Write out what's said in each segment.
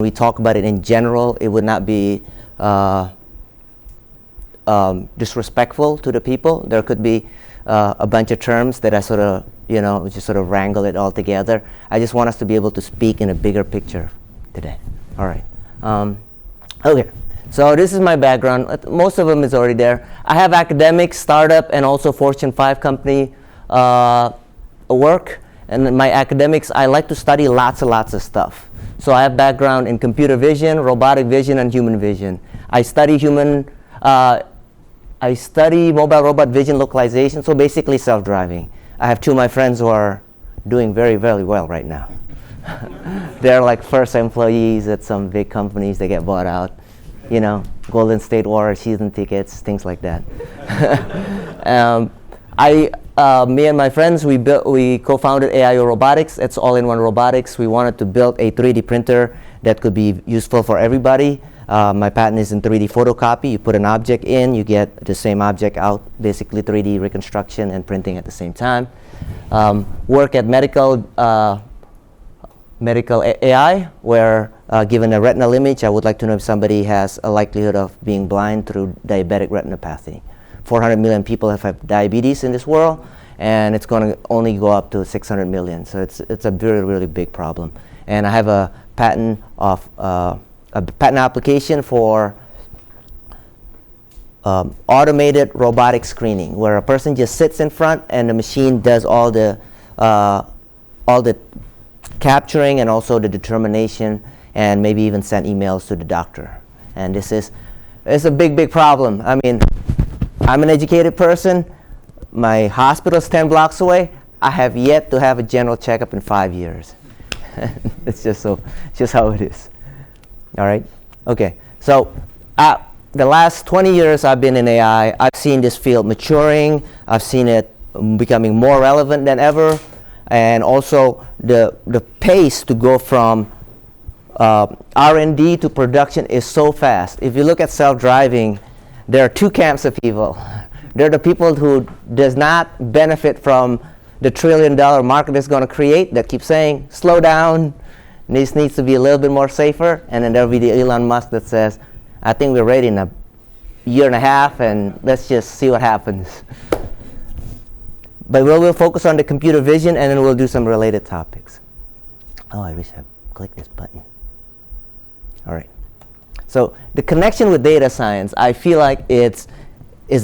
we talk about it in general, it would not be disrespectful to the people. There could be a bunch of terms that I sort of, just sort of wrangle it all together. I just want us to be able to speak in a bigger picture today. All right. Okay. So this is my background. Most of them is already there. I have academic, startup, and also Fortune 5 company work. And in my academics, I like to study lots and lots of stuff. So I have background in computer vision, robotic vision, and human vision. I study mobile robot vision localization, so basically self-driving. I have two of my friends who are doing very, very well right now. They're like first employees at some big companies. They get bought out. Golden State Warriors season tickets, things like that. Me and my friends, we co-founded AIO Robotics. It's all-in-one robotics. We wanted to build a 3D printer that could be useful for everybody. My patent is in 3D photocopy. You put an object in, you get the same object out, basically 3D reconstruction and printing at the same time. Work at medical AI, where given a retinal image, I would like to know if somebody has a likelihood of being blind through diabetic retinopathy. 400 million people have diabetes in this world, and it's going to only go up to 600 million. So it's a really, really big problem. And I have a patent application for automated robotic screening, where a person just sits in front and the machine does all the capturing and also the determination, and maybe even send emails to the doctor. And it's a big, big problem. I mean, I'm an educated person. My hospital's 10 blocks away. I have yet to have a general checkup in 5 years. It's just how it is. All right? Okay. So the last 20 years I've been in AI. I've seen this field maturing. I've seen it becoming more relevant than ever. And also the pace to go from R&D to production is so fast. If you look at self-driving, there are two camps of people. There are the people who does not benefit from the $1 trillion market it's going to create, that keep saying, slow down, this needs to be a little bit more safer. And then there'll be the Elon Musk that says, I think we're ready in a year and a half, and let's just see what happens. But we'll focus on the computer vision, and then we'll do some related topics. Oh, I wish I clicked this button. All right. So the connection with data science, I feel like is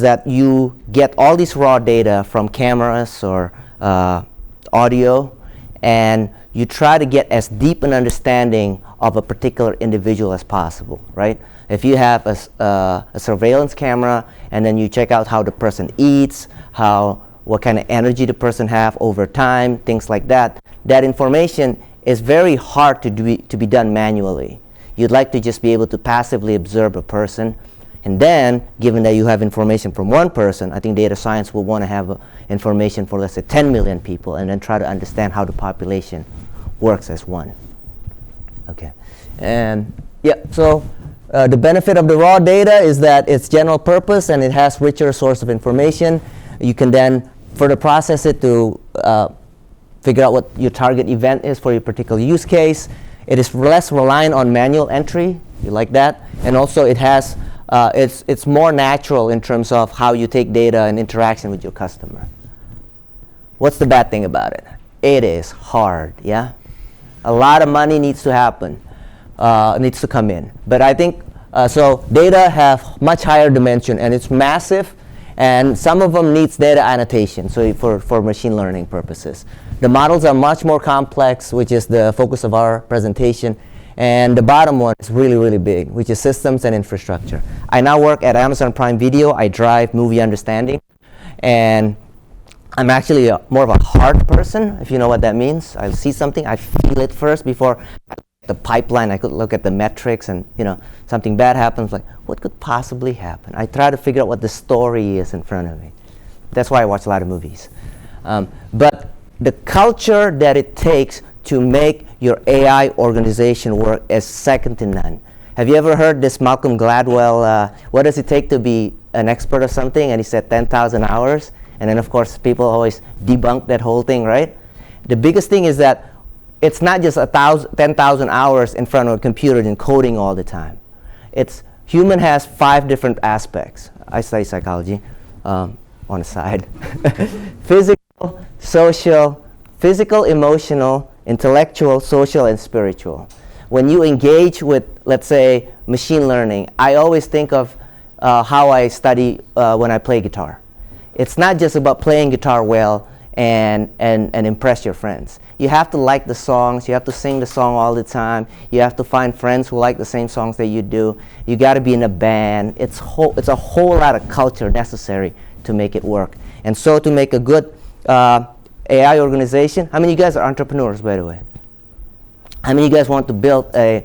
that you get all these raw data from cameras or audio, and you try to get as deep an understanding of a particular individual as possible, right? If you have a surveillance camera, and then you check out how the person eats, what kind of energy the person have over time, things like that, that information is very hard to be done manually. You'd like to just be able to passively observe a person. And then, given that you have information from one person, I think data science will want to have information for, let's say, 10 million people, and then try to understand how the population works as one. Okay. And yeah, so the benefit of the raw data is that it's general purpose and it has richer source of information. You can then further process it to figure out what your target event is for your particular use case. It is less reliant on manual entry. You like that? And also it has, it's more natural in terms of how you take data and interaction with your customer. What's the bad thing about it? It is hard, yeah? A lot of money needs to happen, needs to come in. But I think, so data have much higher dimension, and it's massive, and some of them needs data annotation, so for machine learning purposes. The models are much more complex, which is the focus of our presentation. And the bottom one is really, really big, which is systems and infrastructure. I now work at Amazon Prime Video. I drive movie understanding. And I'm actually more of a hard person, if you know what that means. I see something, I feel it first before the pipeline. I could look at the metrics, and something bad happens, like, what could possibly happen? I try to figure out what the story is in front of me. That's why I watch a lot of movies. But the culture that it takes to make your AI organization work is second to none. Have you ever heard this Malcolm Gladwell, what does it take to be an expert of something? And he said 10,000 hours. And then, of course, people always debunk that whole thing, right? The biggest thing is that it's not just 10,000 hours in front of a computer and coding all the time. Human has 5 different aspects. I study psychology on the side. Physical, emotional, intellectual, social, and spiritual. When you engage with, let's say, machine learning, I always think of how I study when I play guitar. It's not just about playing guitar well and impress your friends. You have to like the songs. You have to sing the song all the time. You have to find friends who like the same songs that you do. You got to be in a band. It's a whole lot of culture necessary to make it work. And so to make a good AI organization, how many of you guys are entrepreneurs, by the way? How many of you guys want to build a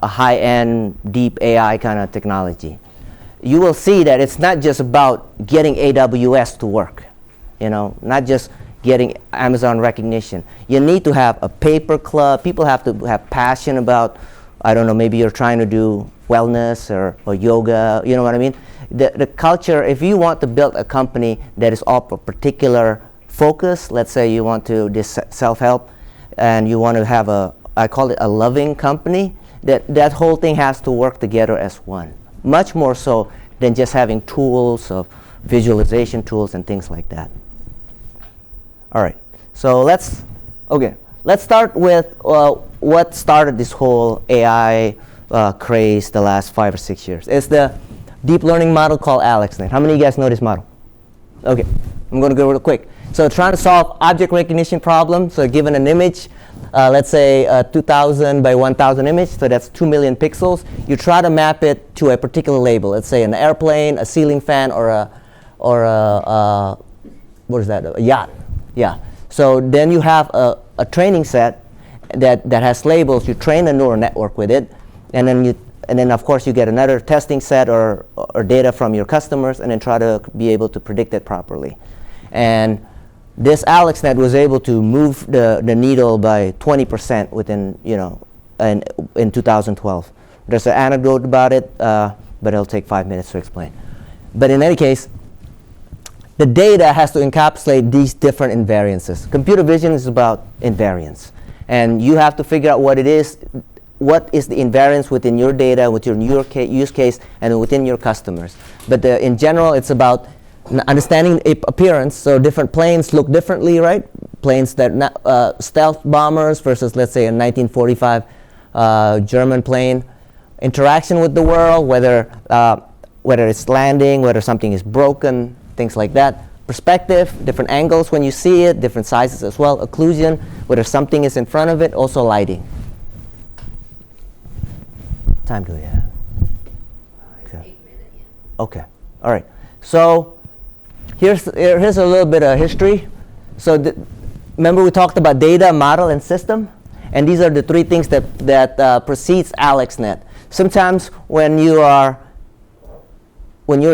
high-end, deep AI kind of technology? You will see that it's not just about getting AWS to work, not just getting Amazon recognition. You need to have a paper club. People have to have passion about, I don't know, maybe you're trying to do wellness or yoga, you know what I mean? The culture, if you want to build a company that is of a particular focus, let's say you want to do self-help and you want to have I call it a loving company, that whole thing has to work together as one. Much more so than just having tools of visualization tools and things like that. All right, so let's start with what started this whole AI craze the last 5 or 6 years. It's the deep learning model called AlexNet. How many of you guys know this model? Okay, I'm going to go real quick. So trying to solve object recognition problem. So given an image, let's say 2,000 by 1,000 image, so that's 2 million pixels. You try to map it to a particular label. Let's say an airplane, a ceiling fan, or a what is that? A yacht. Yeah. So then you have a training set that has labels. You train a neural network with it, and then of course you get another testing set or data from your customers, and then try to be able to predict it properly. And this AlexNet was able to move the needle by 20% within in 2012. There's an anecdote about it, but it'll take 5 minutes to explain. But in any case, the data has to encapsulate these different invariances. Computer vision is about invariance, and you have to figure out what it is. What is the invariance within your data, within your use case, and within your customers? But in general, it's about understanding appearance. So different planes look differently, right? Planes that stealth bombers versus, let's say, a 1945 German plane. Interaction with the world, whether it's landing, whether something is broken, things like that. Perspective, different angles when you see it, different sizes as well. Occlusion, whether something is in front of it. Also lighting. What time do we have? It's 8 minutes. Okay. All right. So here's a little bit of history. So remember we talked about data, model, and system, and these are the 3 things that precedes AlexNet. Sometimes when you're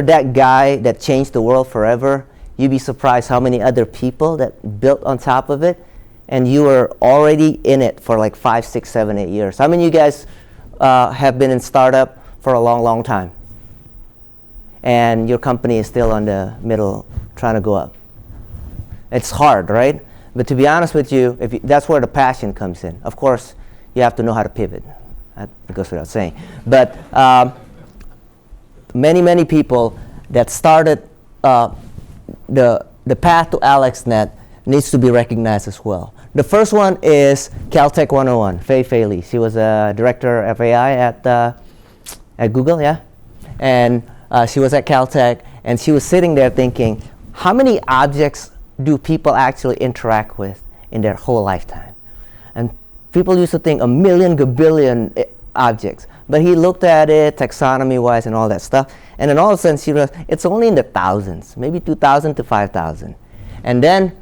that guy that changed the world forever, you'd be surprised how many other people that built on top of it, and you were already in it for like 5, 6, 7, 8 years. How many of you guys have been in startup for a long, long time? And your company is still on the middle trying to go up. It's hard, right? But to be honest with you, that's where the passion comes in. Of course, you have to know how to pivot. That goes without saying. But many people that started the path to AlexNet needs to be recognized as well. The first one is Caltech 101, Fei Li. She was a director of AI at Google, yeah? And she was at Caltech, and she was sitting there thinking, how many objects do people actually interact with in their whole lifetime? And people used to think a million, gabillion objects. But he looked at it taxonomy-wise and all that stuff, and then all of a sudden she realized it's only in the thousands, maybe 2,000 to 5,000. And then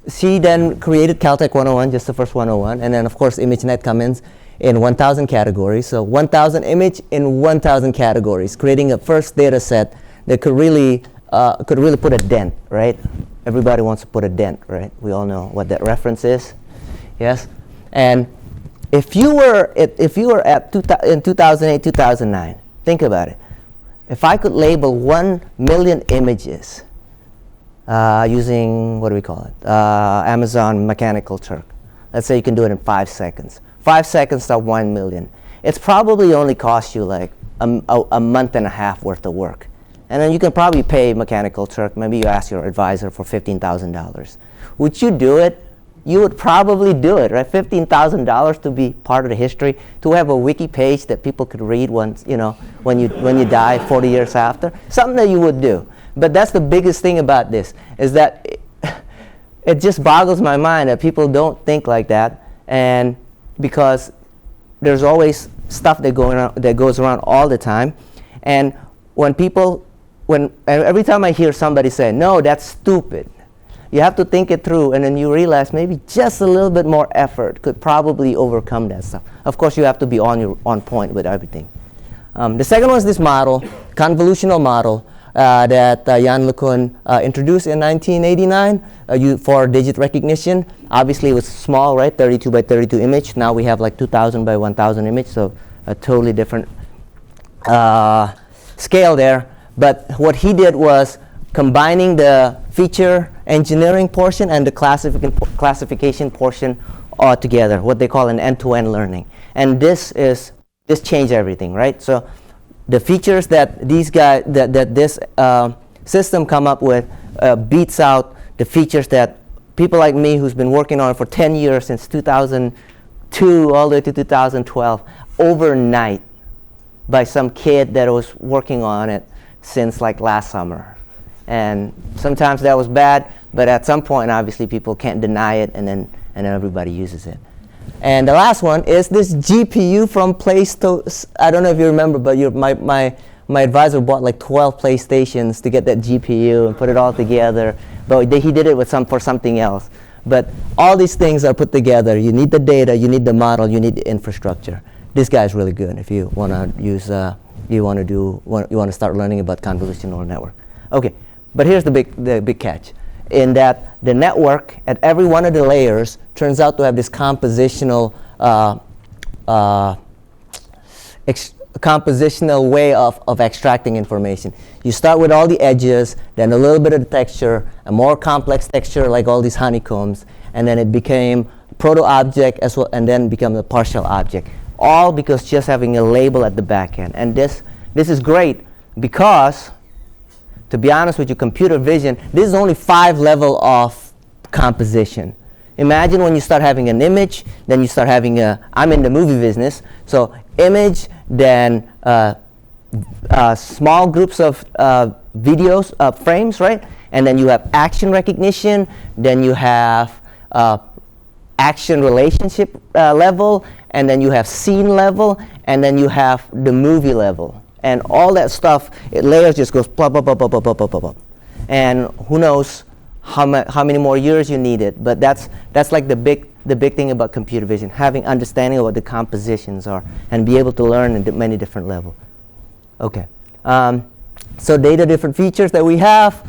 she created Caltech 101, just the first 101, and then of course ImageNet comes in 1,000 categories. So 1,000 image in 1,000 categories, creating a first data set that could really put a dent, right? Everybody wants to put a dent, right? We all know what that reference is, yes? And if you were in 2008, 2009, think about it. If I could label 1 million images using, what do we call it? Amazon Mechanical Turk. Let's say you can do it in 5 seconds. 5 seconds to 1 million. It's probably only cost you like a month and a half worth of work. And then you can probably pay Mechanical Turk. Maybe you ask your advisor for $15,000. Would you do it? You would probably do it, right? $15,000 to be part of the history, to have a wiki page that people could read once, when you die 40 years after. Something that you would do. But that's the biggest thing about this, is that it just boggles my mind that people don't think like that, and because there's always stuff that goes around all the time, and every time I hear somebody say, "No, that's stupid," you have to think it through, and then you realize maybe just a little bit more effort could probably overcome that stuff. Of course, you have to be on point with everything. The second one is this model, convolutional model, that Jan LeCun introduced in 1989 for digit recognition. Obviously, it was small, right? 32 by 32 image. Now we have like 2,000 by 1,000 image, so a totally different scale there. But what he did was combining the feature engineering portion and the classification portion all together, what they call an end-to-end learning. And this changed everything, right? So the features that this system come up with beats out the features that people like me, who's been working on it for 10 years, since 2002 all the way to 2012, overnight, by some kid that was working on it since like last summer. And sometimes that was bad, but at some point, obviously, people can't deny it, and then everybody uses it. And the last one is this GPU from I don't know if you remember, but my advisor bought like 12 PlayStations to get that GPU and put it all together. But he did it for something else. But all these things are put together. You need the data, you need the model, you need the infrastructure. This guy's really good if you want to use, you want to start learning about convolutional network. Okay, but here's the big catch. In that the network at every one of the layers turns out to have this compositional way of extracting information. You start with all the edges, then a little bit of the texture, a more complex texture like all these honeycombs, and then it became proto-object as well, and then become a partial object. All because just having a label at the back end. And this is great because, to be honest with you, computer vision, this is only 5 level of composition. Imagine when you start having an image, then you start having I'm in the movie business, so image, then small groups of videos, frames, right? And then you have action recognition, then you have action relationship level, and then you have scene level, and then you have the movie level. And all that stuff, layers just goes blah, blah, blah, blah, blah, blah, blah, blah, blah. And who knows how many more years you need it. But that's like the big thing about computer vision, having understanding of what the compositions are and be able to learn at many different levels. Okay. So data different features that we have,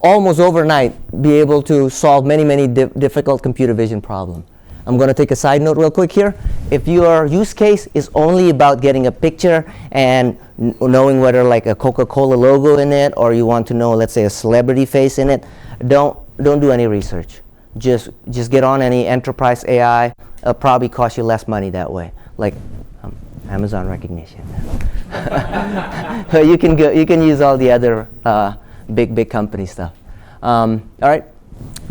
almost overnight, be able to solve many difficult computer vision problems. I'm going to take a side note real quick here. If your use case is only about getting a picture and knowing whether like a Coca-Cola logo in it, or you want to know, let's say, a celebrity face in it, don't do any research. Just get on any enterprise AI. It'll probably cost you less money that way, like Amazon recognition. You can use all the other big company stuff. All right.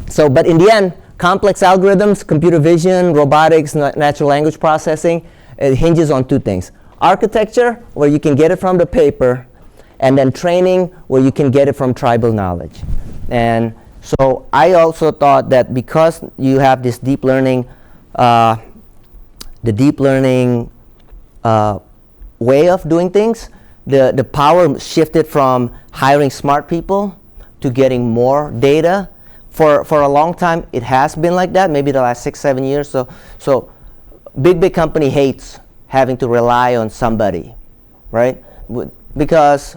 So, but in the end, complex algorithms, computer vision, robotics, natural language processing, it hinges on 2 things. Architecture, where you can get it from the paper, and then training, where you can get it from tribal knowledge. And so I also thought that because you have this deep learning, the deep learning way of doing things, the power shifted from hiring smart people to getting more data. For a long time, it has been like that, maybe the last 6-7 years. So big company hates having to rely on somebody, right? Because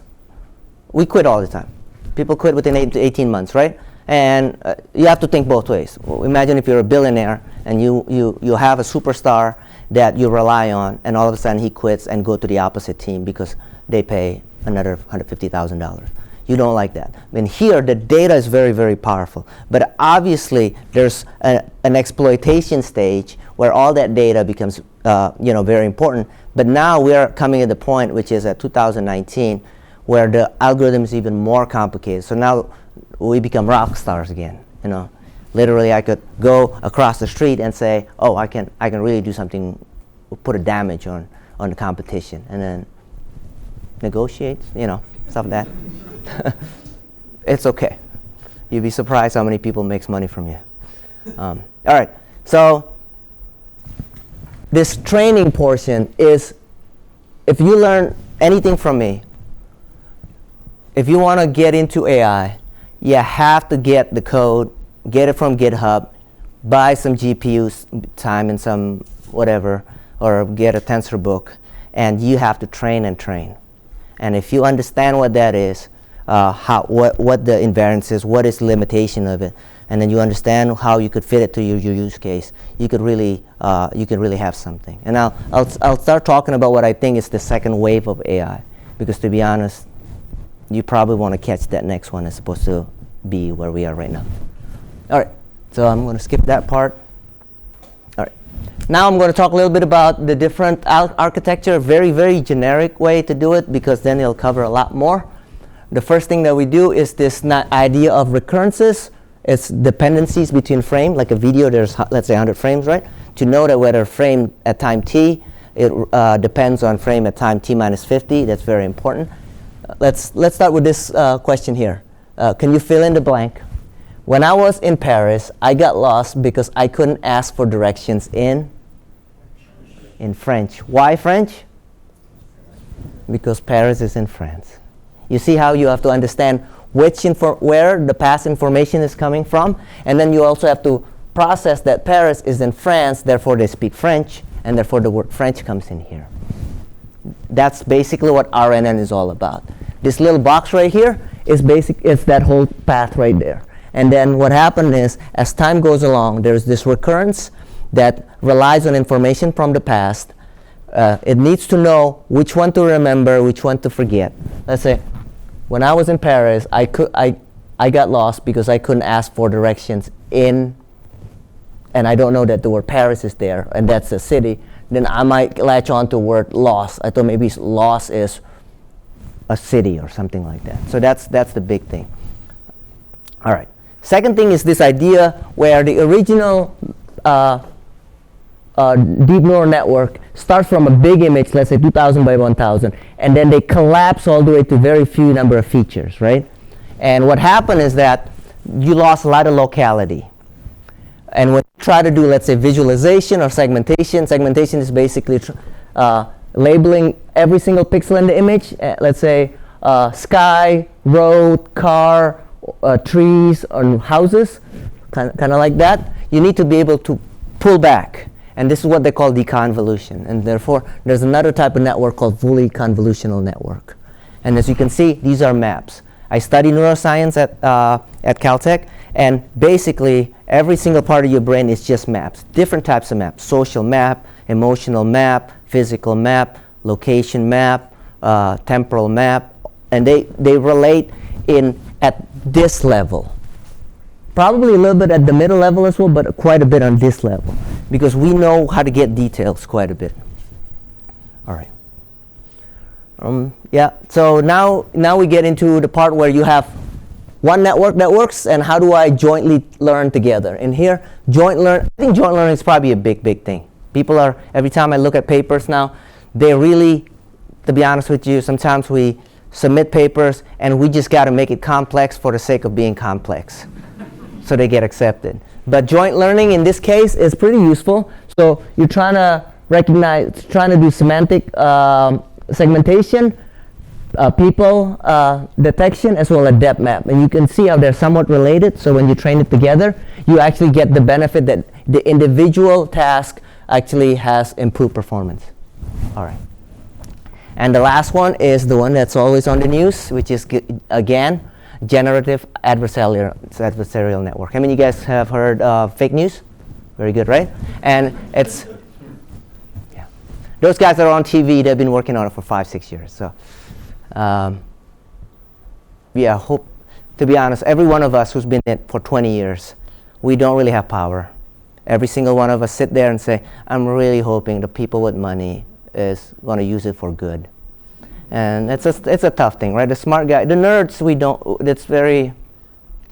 we quit all the time. People quit within 8 to 18 months, right? And you have to think both ways. Well, imagine if you're a billionaire and you have a superstar that you rely on, and all of a sudden he quits and go to the opposite team because they pay another $150,000. You don't like that. I mean, here, the data is very, very powerful. But obviously, there's an exploitation stage where all that data becomes very important. But now we are coming at the point, which is at 2019, where the algorithm is even more complicated. So now we become rock stars again. Literally, I could go across the street and say, oh, I can really do something, put a damage on the competition, and then negotiate, stuff like that. It's okay. You'd be surprised how many people makes money from you. All right, so this training portion is, if you learn anything from me, if you want to get into AI, you have to get the code, get it from GitHub, buy some GPU time and some whatever, or get a tensor book, and you have to train and train. And if you understand what that is, what the invariance is, what is the limitation of it, and then you understand how you could fit it to your use case, you could really have something. And I'll start talking about what I think is the second wave of AI, because to be honest, you probably want to catch that next one as opposed to be where we are right now. All right, so I'm going to skip that part. All right, now I'm going to talk a little bit about the different architecture, very, very generic way to do it, because then it'll cover a lot more. The first thing that we do is this idea of recurrences. It's dependencies between frames. Like a video, there's, let's say, 100 frames, right? To know that whether frame at time t, it depends on frame at time t minus 50. That's very important. Let's start with this question here. Can you fill in the blank? When I was in Paris, I got lost because I couldn't ask for directions in French. Why French? Because Paris is in France. You see how you have to understand where the past information is coming from, and then you also have to process that Paris is in France, therefore they speak French, and therefore the word French comes in here. That's basically what RNN is all about. This little box right here is it's that whole path right there. And then what happened is, as time goes along, there's this recurrence that relies on information from the past. It needs to know which one to remember, which one to forget. Let's say, when I was in Paris, I got lost because I couldn't ask for directions in, and I don't know that the word Paris is there, and that's a city. Then I might latch on to the word lost. I thought maybe lost is a city or something like that. So that's the big thing. All right. Second thing is this idea where the original deep neural network starts from a big image, let's say 2,000 by 1,000, and then they collapse all the way to very few number of features, right? And what happened is that you lost a lot of locality. And when you try to do, let's say, visualization or segmentation is basically labeling every single pixel in the image. Let's say sky, road, car, trees, or houses, kind of like that. You need to be able to pull back. And this is what they call deconvolution. And therefore, there's another type of network called fully convolutional network. And as you can see, these are maps. I study neuroscience at Caltech, and basically, every single part of your brain is just maps. Different types of maps: social map, emotional map, physical map, location map, temporal map, and they relate at this level. Probably a little bit at the middle level as well, but quite a bit on this level, because we know how to get details quite a bit. All right. Yeah, so now we get into the part where you have one network that works, and how do I jointly learn together? And here, I think joint learning is probably a big thing. People are, every time I look at papers now, they really, to be honest with you, sometimes we submit papers and we just got to make it complex for the sake of being complex. So they get accepted. But joint learning in this case is pretty useful. So you're trying to do semantic segmentation, people detection, as well as depth map. And you can see how they're somewhat related. So when you train it together, you actually get the benefit that the individual task actually has improved performance. All right. And the last one is the one that's always on the news, which is, again, generative adversarial network. How many of you guys have heard of fake news? Very good, right? And it's, yeah. Those guys that are on TV, they've been working on it for 5-6 years. So yeah, hope, to be honest, every one of us who's been in it for 20 years, we don't really have power. Every single one of us sit there and say, I'm really hoping the people with money is going to use it for good. And it's a tough thing, right? The smart guy, the nerds,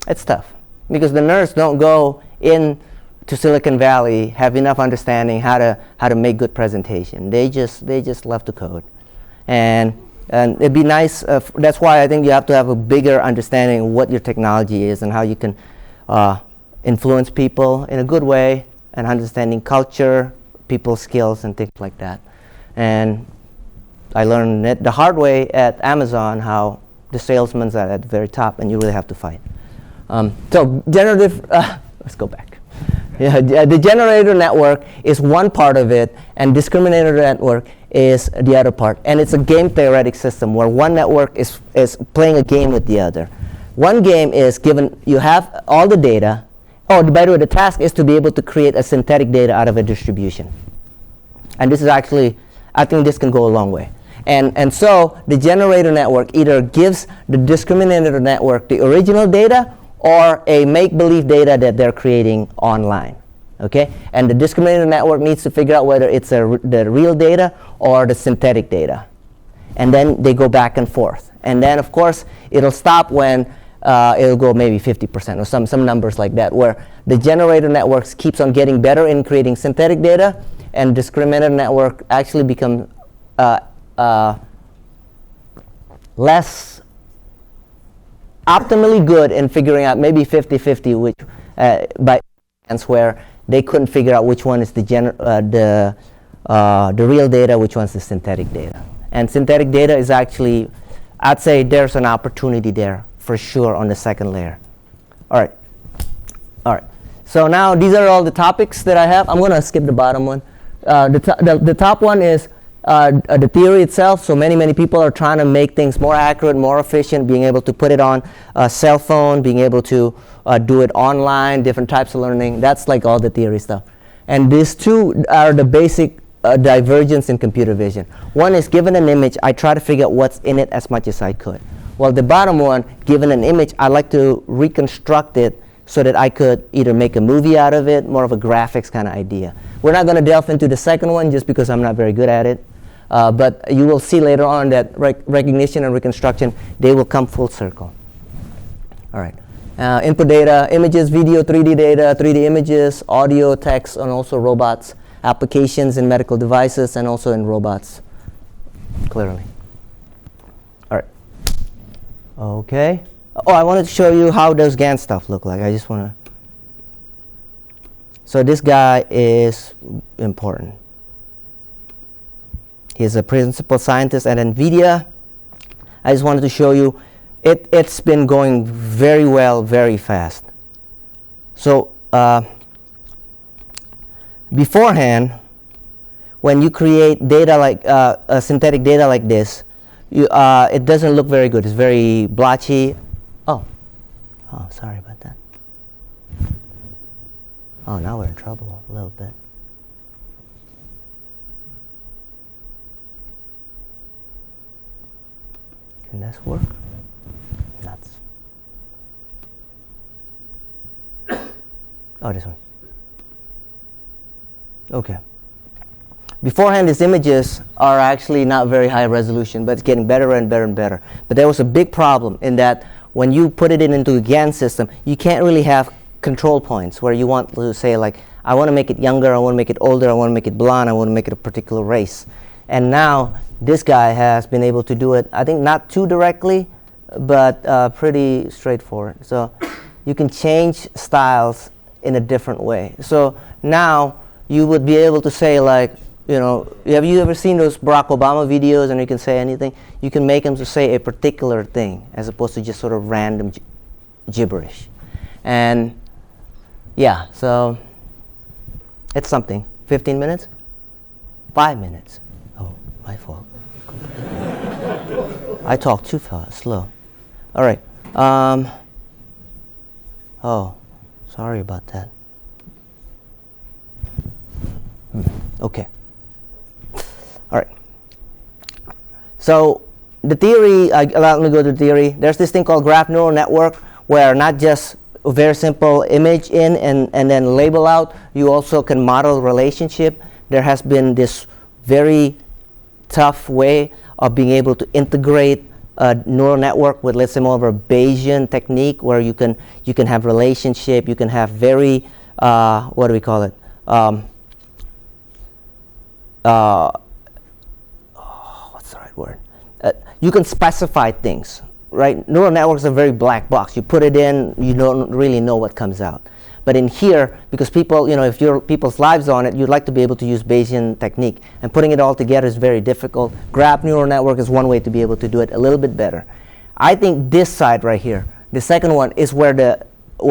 it's tough. Because the nerds don't go in to Silicon Valley, have enough understanding how to make good presentation. They just love to code. And it'd be nice, that's why I think you have to have a bigger understanding of what your technology is and how you can influence people in a good way, and understanding culture, people's skills, and things like that. And I learned it the hard way at Amazon, how the salesmen's are at the very top, and you really have to fight. So generative, let's go back. Yeah, the generator network is one part of it, and discriminator network is the other part. And it's a game theoretic system where one network is playing a game with the other. One game is given, you have all the data. Oh, by the way, the task is to be able to create a synthetic data out of a distribution. And this is actually, I think this can go a long way. And so the generator network either gives the discriminator network the original data or a make-believe data that they're creating online. Okay? And the discriminator network needs to figure out whether it's the real data or the synthetic data. And then they go back and forth. And then, of course, it'll stop when it'll go maybe 50% or some numbers like that, where the generator networks keeps on getting better in creating synthetic data, and discriminator network actually become less optimally good in figuring out maybe 50-50, which by chance where they couldn't figure out which one is the real data, which one's the synthetic data. And synthetic data is actually, I'd say there's an opportunity there for sure on the second layer. All right. So now these are all the topics that I have. I'm going to skip the bottom one. The top one is the theory itself. So many people are trying to make things more accurate, more efficient, being able to put it on a cell phone, being able to do it online, different types of learning. That's like all the theory stuff. And these two are the basic divergence in computer vision. One is given an image, I try to figure out what's in it as much as I could. Well, the bottom one, given an image, I like to reconstruct it so that I could either make a movie out of it, more of a graphics kind of idea. We're not going to delve into the second one just because I'm not very good at it. But you will see later on that recognition and reconstruction, they will come full circle. All right. Input data, images, video, 3D data, 3D images, audio, text, and also robots. Applications in medical devices and also in robots, clearly. All right. Okay. Oh, I wanted to show you how does GAN stuff look like. I just want to. So this guy is important. He's a principal scientist at NVIDIA. I just wanted to show you, it's been going very well, very fast. So beforehand, when you create data like synthetic data like this, it doesn't look very good. It's very blotchy. Oh, sorry about that. Oh, now we're in trouble a little bit. Can this work? Nuts. Oh, this one. Okay. Beforehand, these images are actually not very high resolution, but it's getting better and better and better. But there was a big problem in that when you put it into a GAN system, you can't really have control points where you want to say, like, I want to make it younger, I want to make it older, I want to make it blonde, I want to make it a particular race. And now this guy has been able to do it, I think not too directly, but pretty straightforward. So you can change styles in a different way. So now you would be able to say, like, you know, have you ever seen those Barack Obama videos and you can say anything? You can make them to say a particular thing as opposed to just sort of random gibberish. And yeah, so it's something. 15 minutes? 5 minutes. Oh, my fault. I talk too fast, slow. All right. Oh, sorry about that. Okay. All right. So the theory, let me go to the theory. There's this thing called graph neural network, where not just a very simple image in and then label out, you also can model relationship. There has been this very tough way of being able to integrate a neural network with, let's say, more of a Bayesian technique, where you can have relationship, you can have very, what do we call it? What's the right word? You can specify things, right? Neural networks are very black box. You put it in, you don't really know what comes out. But in here, because people, if your people's lives on it, you'd like to be able to use Bayesian technique. And putting it all together is very difficult. Graph neural network is one way to be able to do it a little bit better. I think this side right here, the second one, is where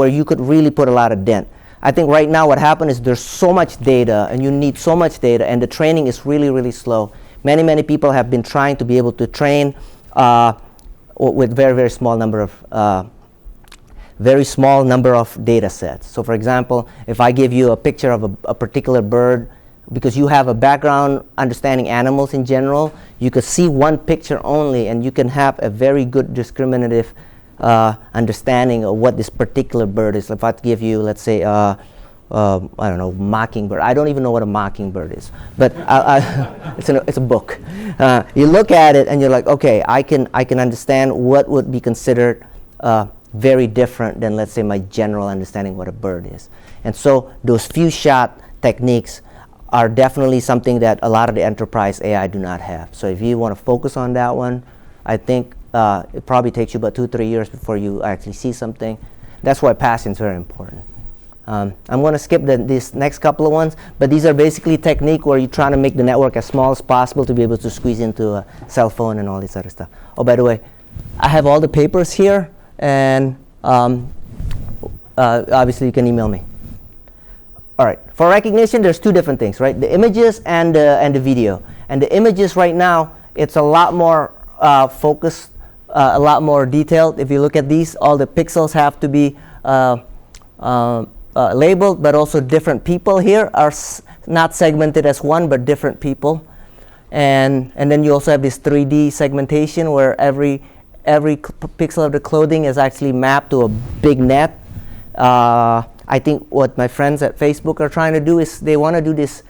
you could really put a lot of dent. I think right now what happened is there's so much data, and you need so much data, and the training is really, really slow. Many people have been trying to be able to train with very small number of data sets. So for example, if I give you a picture of a particular bird, because you have a background understanding animals in general, you could see one picture only, and you can have a very good discriminative understanding of what this particular bird is. If I give you, let's say, I don't know, mockingbird. I don't even know what a mockingbird is, but it's a book. You look at it and you're like, okay, I can understand what would be considered very different than, let's say, my general understanding what a bird is. And so those few shot techniques are definitely something that a lot of the enterprise AI do not have. So if you want to focus on that one, I think it probably takes you about 2-3 years before you actually see something. That's why passion is very important. I'm going to skip these next couple of ones, but these are basically technique where you're trying to make the network as small as possible to be able to squeeze into a cell phone and all this other stuff. Oh, by the way, I have all the papers here, and obviously you can email me. All right, for recognition, there's two different things, right? The images and the video. And the images right now, it's a lot more focused, a lot more detailed. If you look at these, all the pixels have to be labeled, but also different people here are not segmented as one, but different people. And then you also have this 3D segmentation where every pixel of the clothing is actually mapped to a big net. I think what my friends at Facebook are trying to do is they want to do this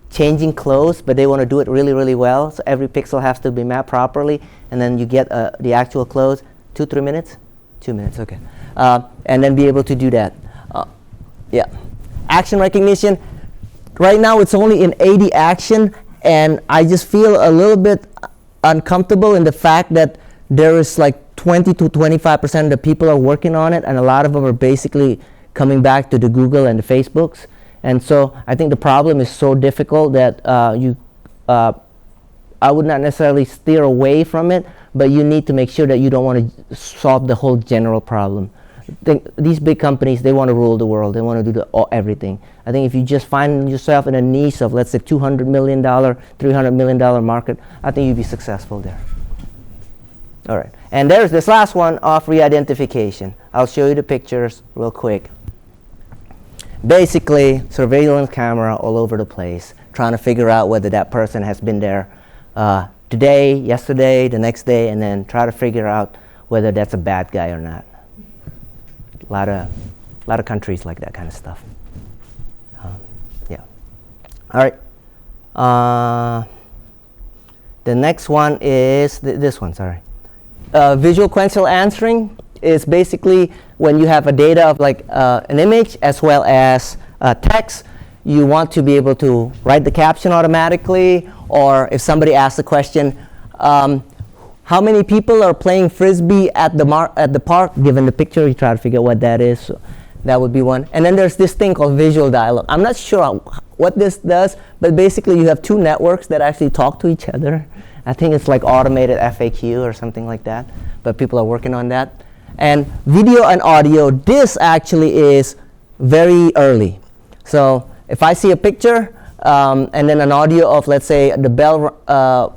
changing clothes, but they want to do it really, really well. So every pixel has to be mapped properly, and then you get the actual clothes. 2-3 minutes? 2 minutes, okay. And then be able to do that. Yeah. Action recognition. Right now it's only in 80 action, and I just feel a little bit uncomfortable in the fact that there is like 20 to 25% of the people are working on it, and a lot of them are basically coming back to the Google and the Facebooks. And so I think the problem is so difficult that I would not necessarily steer away from it, but you need to make sure that you don't want to solve the whole general problem. These big companies, they want to rule the world. They want to do everything. I think if you just find yourself in a niche of, let's say, $200 million, $300 million market, I think you'd be successful there. All right. And there's this last one of re-identification. I'll show you the pictures real quick. Basically, surveillance camera all over the place, trying to figure out whether that person has been there today, yesterday, the next day, and then try to figure out whether that's a bad guy or not. A lot of countries like that kind of stuff. Yeah. All right. The next one is this one. Sorry. Visual sequential answering is basically when you have a data of like an image as well as text. You want to be able to write the caption automatically, or if somebody asks a question, how many people are playing frisbee at the park? Given the picture, you try to figure out what that is. So that would be one. And then there's this thing called visual dialogue. I'm not sure what this does, but basically you have two networks that actually talk to each other. I think it's like automated FAQ or something like that, but people are working on that. And video and audio, this actually is very early. So if I see a picture and then an audio of, let's say, the bell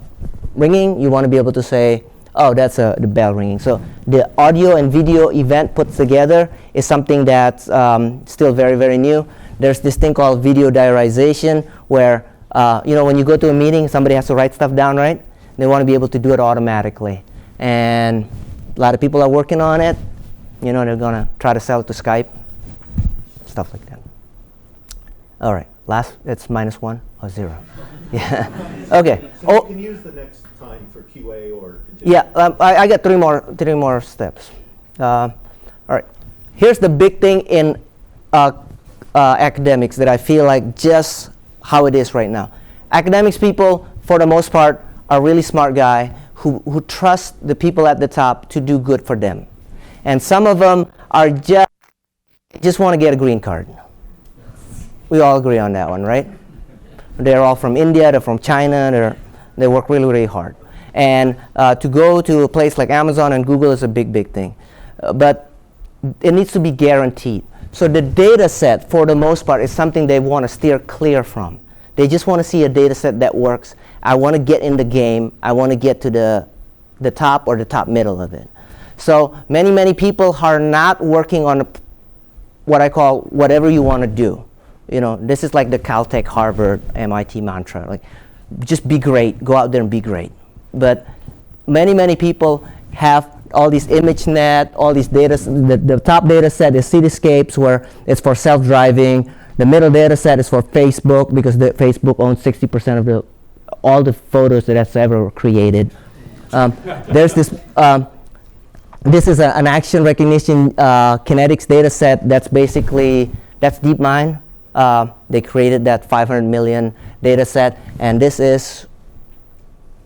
ringing, you want to be able to say, oh, that's the bell ringing. So the audio and video event put together is something that's still very, very new. There's this thing called video diarization where, when you go to a meeting, somebody has to write stuff down, right? They want to be able to do it automatically. And a lot of people are working on it. You know, they're going to try to sell it to Skype, stuff like that. All right, last, it's -1 or 0. Yeah, okay. So you can use the next time for QA or continue. Yeah, I got three more steps. All right, here's the big thing in academics that I feel like just how it is right now. Academics people, for the most part, are really smart guy who trust the people at the top to do good for them. And some of them are just want to get a green card. We all agree on that one, right? They're all from India, they're from China, they work really, really hard. And to go to a place like Amazon and Google is a big, big thing. But it needs to be guaranteed. So the data set, for the most part, is something they want to steer clear from. They just want to see a data set that works. I want to get in the game. I want to get to the top or the top middle of it. So many, many people are not working on what I call whatever you want to do. You know, this is like the Caltech, Harvard, MIT mantra. Like, just be great. Go out there and be great. But many, many people have all these ImageNet, all these data. The top data set is Cityscapes, where it's for self-driving. The middle data set is for Facebook, because Facebook owns 60% of all the photos that's ever created. There's this. This is an action recognition kinetics data set. That's DeepMind. They created that 500 million data set, and this is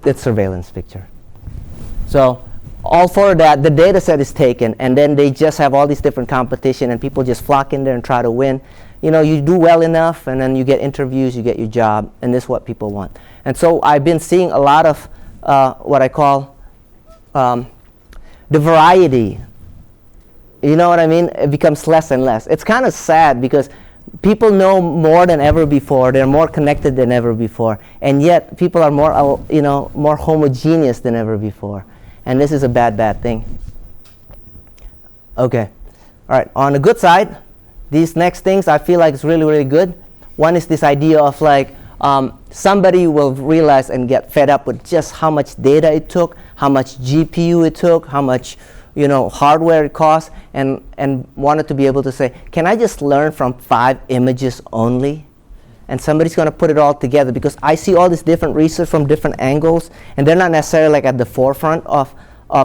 its surveillance picture. So all for that, the data set is taken, and then they just have all these different competition, and people just flock in there and try to win. You know, you do well enough, and then you get interviews, you get your job, and this is what people want. And so I've been seeing a lot of what I call the variety. You know what I mean? It becomes less and less. It's kind of sad because people know more than ever before. They're more connected than ever before, and yet people are more, more homogeneous than ever before. And this is a bad, bad thing. Okay, all right. On the good side, these next things I feel like is really, really good. One is this idea of like somebody will realize and get fed up with just how much data it took, how much GPU it took, how much hardware it costs, and wanted to be able to say, can I just learn from 5 images only? And somebody's going to put it all together, because I see all this different research from different angles, and they're not necessarily like at the forefront of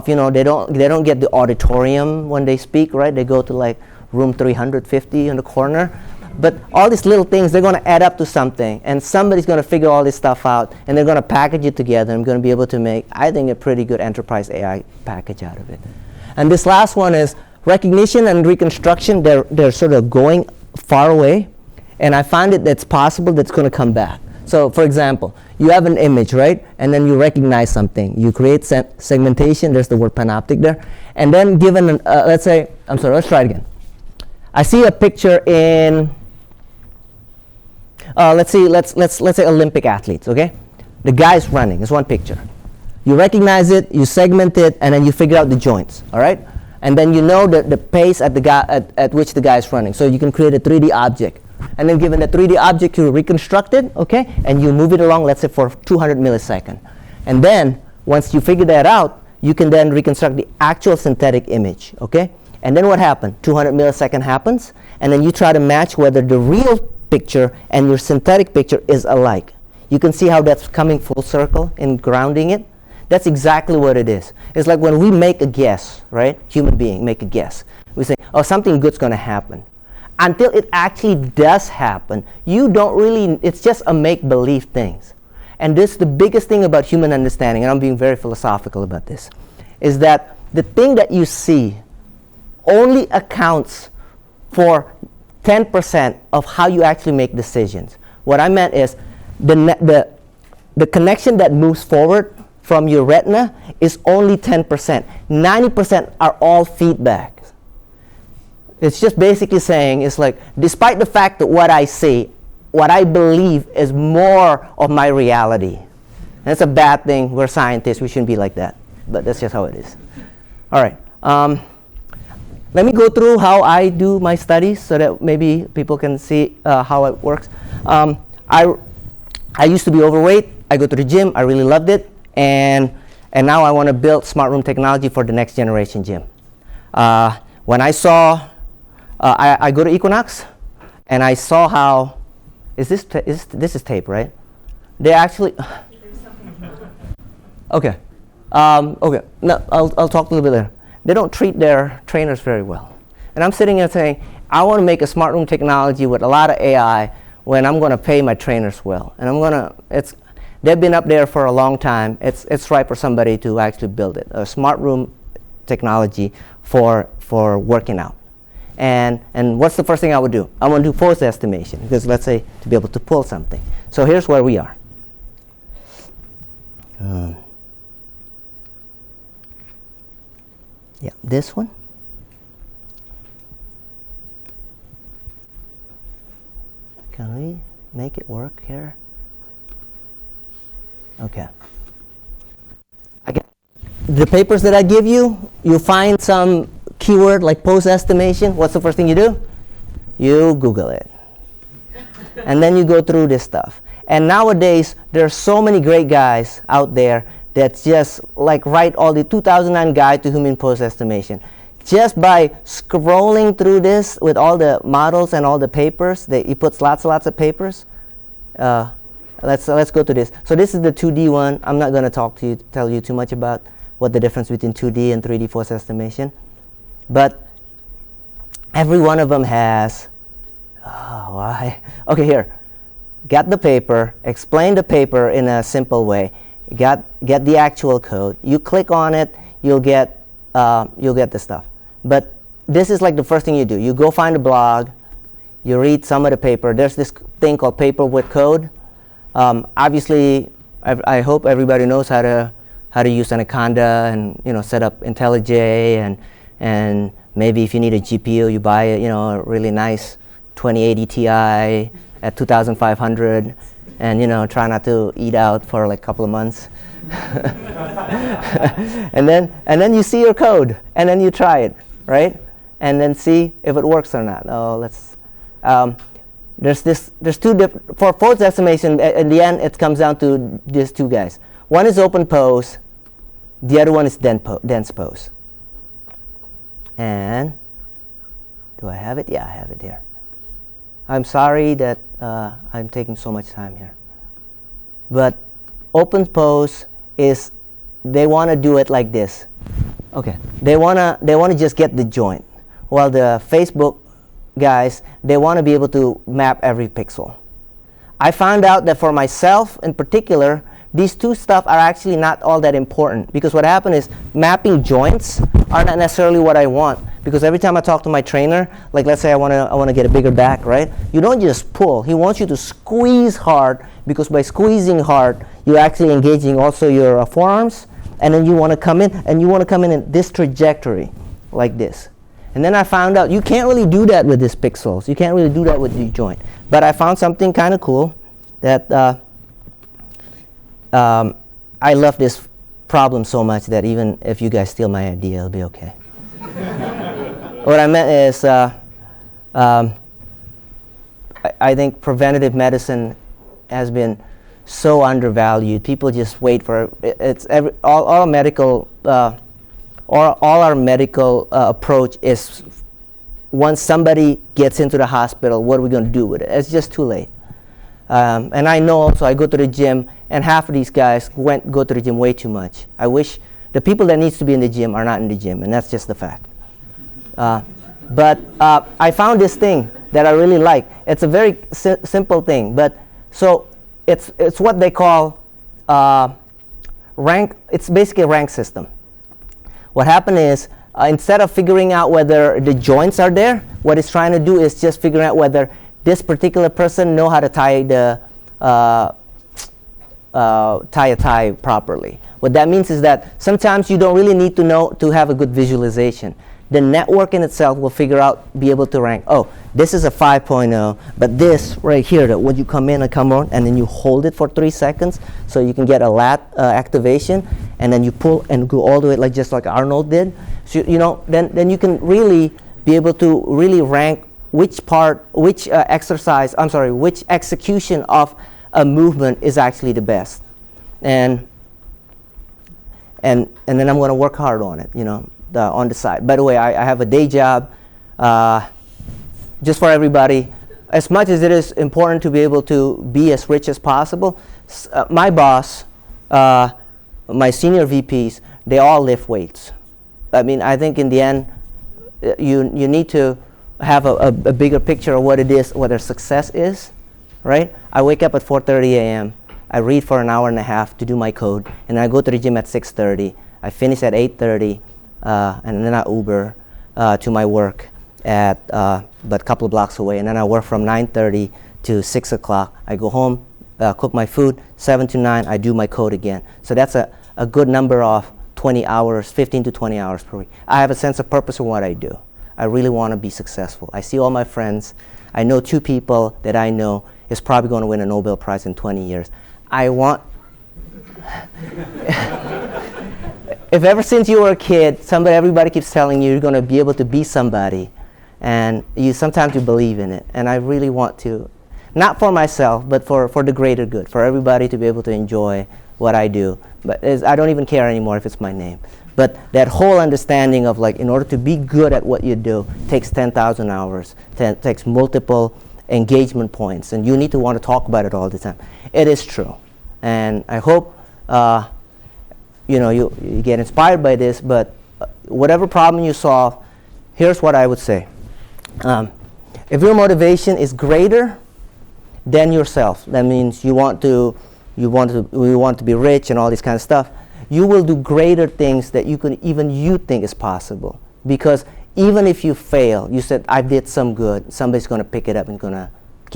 they don't get the auditorium when they speak, right? They go to like room 350 in the corner. But all these little things, they're going to add up to something, and somebody's going to figure all this stuff out, and they're going to package it together and going to be able to make, I think, a pretty good enterprise AI package out of it. And this last one is recognition and reconstruction. They're sort of going far away, and I find it that's possible that's going to come back. So for example, you have an image, right? And then you recognize something. You create segmentation. There's the word panoptic there. And then given, let's try it again. I see a picture in, let's say Olympic athletes, okay? The guy's running, it's one picture. You recognize it, you segment it, and then you figure out the joints, all right? And then you know the pace at which the guy is running. So you can create a 3D object. And then given the 3D object, you reconstruct it, okay? And you move it along, let's say for 200 milliseconds. And then, once you figure that out, you can then reconstruct the actual synthetic image, okay? And then what happened? 200 milliseconds happens, and then you try to match whether the real picture and your synthetic picture is alike. You can see how that's coming full circle in grounding it. That's exactly what it is. It's like when we make a guess, right? Human being make a guess. We say, oh, something good's going to happen. Until it actually does happen, you don't really, it's just a make-believe thing. And this, the biggest thing about human understanding, and I'm being very philosophical about this, is that the thing that you see only accounts for 10% of how you actually make decisions. What I meant is the connection that moves forward from your retina is only 10%. 90% are all feedback. It's just basically saying, it's like, despite the fact that what I see, what I believe is more of my reality. And it's a bad thing. We're scientists. We shouldn't be like that. But that's just how it is. All right. Let me go through how I do my studies so that maybe people can see how it works. I used to be overweight. I go to the gym. I really loved it. and now I want to build smart room technology for the next generation gym. When I saw, I go to Equinox, and I saw how, this is tape, right? They actually, okay. Okay, no, I'll talk a little bit later. They don't treat their trainers very well. And I'm sitting here saying, I want to make a smart room technology with a lot of AI when I'm going to pay my trainers well. And they've been up there for a long time. It's right for somebody to actually build it. A smart room technology for working out. And what's the first thing I would do? I want to do pose estimation, because let's say to be able to pull something. So here's where we are. Yeah, this one. Can we make it work here? Okay. The papers that I give you, you find some keyword like pose estimation. What's the first thing you do? You Google it. And then you go through this stuff. And nowadays, there are so many great guys out there that just like write all the 2009 Guide to Human Pose Estimation. Just by scrolling through this with all the models and all the papers, he puts lots of papers. Let's go to this. So this is the 2D one. I'm not going to tell you too much about what the difference between 2D and 3D pose estimation. But every one of them has, why? Okay, here. Get the paper, explain the paper in a simple way. Get the actual code. You click on it, you'll get the stuff. But this is like the first thing you do. You go find a blog, you read some of the paper. There's this thing called paper with code. Obviously, I hope everybody knows how to use Anaconda and set up IntelliJ, and maybe if you need a GPU, you buy a really nice 2080 Ti at 2,500, and try not to eat out for like a couple of months. and then you see your code, and then you try it, right? And then see if it works or not. There's two different, for pose estimation, in the end it comes down to these two guys. One is open pose, the other one is dense pose. And do I have it? Yeah, I have it here. I'm sorry that I'm taking so much time here. But open pose is, they want to do it like this. Okay, they want to just get the joint. While the Facebook guys, they want to be able to map every pixel. I found out that for myself in particular, these two stuff are actually not all that important, because what happened is mapping joints are not necessarily what I want. Because every time I talk to my trainer, like let's say I want to get a bigger back, right? You don't just pull. He wants you to squeeze hard, because by squeezing hard, you're actually engaging also your forearms, and then you want to come in, and you want to come in this trajectory, like this. And then I found out you can't really do that with these pixels. You can't really do that with the joint. But I found something kind of cool that I love this problem so much that even if you guys steal my idea, it'll be okay. What I meant is I think preventative medicine has been so undervalued. People just wait for it. All our medical approach is, once somebody gets into the hospital, what are we going to do with it? It's just too late. And I know also, I go to the gym, and half of these guys go to the gym way too much. I wish the people that needs to be in the gym are not in the gym, and that's just the fact. But I found this thing that I really like. It's a very simple thing, but so it's what they call rank. It's basically a rank system. What happened is, instead of figuring out whether the joints are there, what it's trying to do is just figuring out whether this particular person know how to tie a tie properly. What that means is that sometimes you don't really need to know to have a good visualization. The network in itself will be able to rank, oh, this is a 5.0, but this right here, that when you come in and come on, and then you hold it for 3 seconds, so you can get a lat activation, and then you pull and go all the way, just like Arnold did. So then you can really be able to really rank which execution of a movement is actually the best. And and then I'm going to work hard on it, on the side. By the way, I have a day job. Just for everybody, as much as it is important to be able to be as rich as possible, my boss, my senior VPs, they all lift weights. I mean, I think in the end, you need to have a bigger picture of what it is, what their success is, right? I wake up at 4:30 a.m. I read for an hour and a half to do my code, and I go to the gym at 6:30. I finish at 8:30, and then I Uber to my work but a couple of blocks away, and then I work from 9:30 to 6 o'clock. I go home, cook my food, 7 to 9, I do my code again. So that's a good number of 20 hours, 15 to 20 hours per week. I have a sense of purpose in what I do. I really want to be successful. I see all my friends. I know 2 people that I know is probably going to win a Nobel Prize in 20 years. I want, if ever since you were a kid, everybody keeps telling you you're going to be able to be somebody, and sometimes you believe in it. And I really want to, not for myself, but for the greater good, for everybody to be able to enjoy what I do. But I don't even care anymore if it's my name. But that whole understanding of, like, in order to be good at what you do takes 10,000 hours, takes multiple engagement points, and you need to want to talk about it all the time. It is true. And I hope you get inspired by this, but whatever problem you solve, here's what I would say. If your motivation is greater than yourself, that means you want to be rich and all this kind of stuff, you will do greater things that you think is possible. Because even if you fail, you said, I did some good, somebody's going to pick it up and going to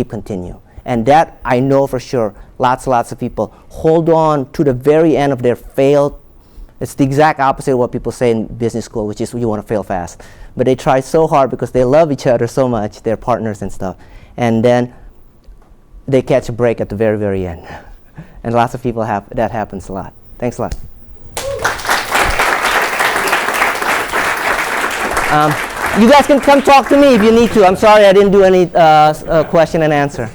continue. And that I know for sure, lots of people hold on to the very end of their failed. It's the exact opposite of what people say in business school, which is you want to fail fast. But they try so hard because they love each other so much, their partners and stuff. And then they catch a break at the very, very end. And lots of people that happens a lot. Thanks a lot. You guys can come talk to me if you need to. I'm sorry I didn't do any question and answer.